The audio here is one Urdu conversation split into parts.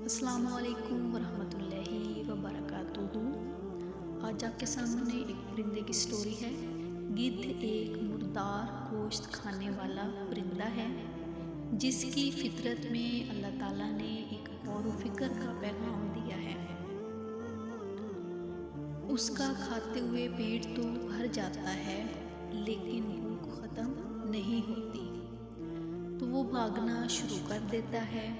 السلام علیکم ورحمۃ اللہ وبرکاتہ۔ آج آپ کے سامنے ایک پرندے کی سٹوری ہے۔ گدھ ایک مردار گوشت کھانے والا پرندہ ہے جس کی فطرت میں اللہ تعالیٰ نے ایک غور و فکر کا پیغام دیا ہے۔ اس کا کھاتے ہوئے پیٹ تو بھر جاتا ہے لیکن بھوک ختم نہیں ہوتی، تو وہ بھاگنا شروع کر دیتا ہے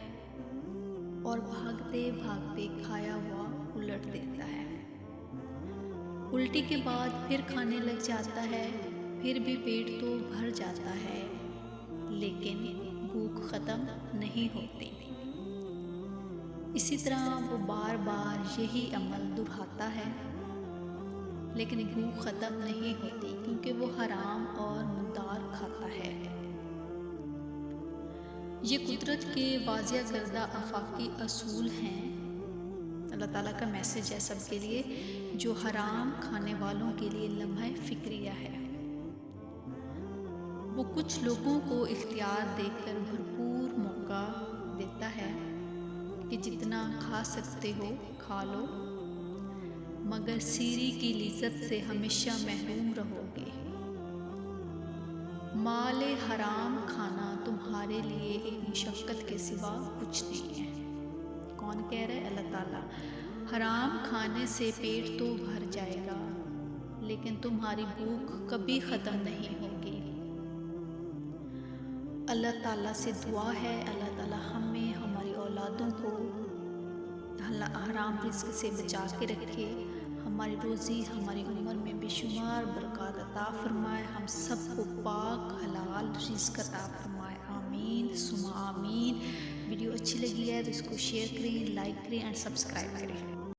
اور بھاگتے بھاگتے کھایا ہوا الٹ دیتا ہے۔ الٹی کے بعد پھر کھانے لگ جاتا ہے، پھر بھی پیٹ تو بھر جاتا ہے لیکن بھوک ختم نہیں ہوتی۔ اسی طرح وہ بار بار یہی عمل دہراتا ہے لیکن بھوک ختم نہیں ہوتی کیونکہ وہ حرام اور مردار کھاتا ہے۔ یہ قدرت کے واضح کردہ آفاقی اصول ہیں۔ اللہ تعالیٰ کا میسج ہے سب کے لیے، جو حرام کھانے والوں کے لیے لمحہ فکریہ ہے۔ وہ کچھ لوگوں کو اختیار دے کر بھرپور موقع دیتا ہے کہ جتنا کھا سکتے ہو کھا لو، مگر سیری کی لذت سے ہمیشہ محروم رہو گے۔ مال حرام کھانا تمہارے لیے ایک مشقت کے سوا کچھ نہیں ہے۔ کون کہہ رہا ہے؟ اللہ تعالیٰ۔ حرام کھانے سے پیٹ تو بھر جائے گا لیکن تمہاری بھوک کبھی ختم نہیں ہوگی۔ اللہ تعالیٰ سے دعا ہے اللہ تعالیٰ ہمیں، ہماری اولادوں کو حرام رزق سے بچا کے رکھے، ہماری روزی ہماری عمر میں بے شمار برکات عطا فرمائے، ہم سب کو پاک حلال رزق عطا فرمائے، آمین ثم آمین۔ ویڈیو اچھی لگی ہے تو اس کو شیئر کریں، لائک کریں اور سبسکرائب کریں۔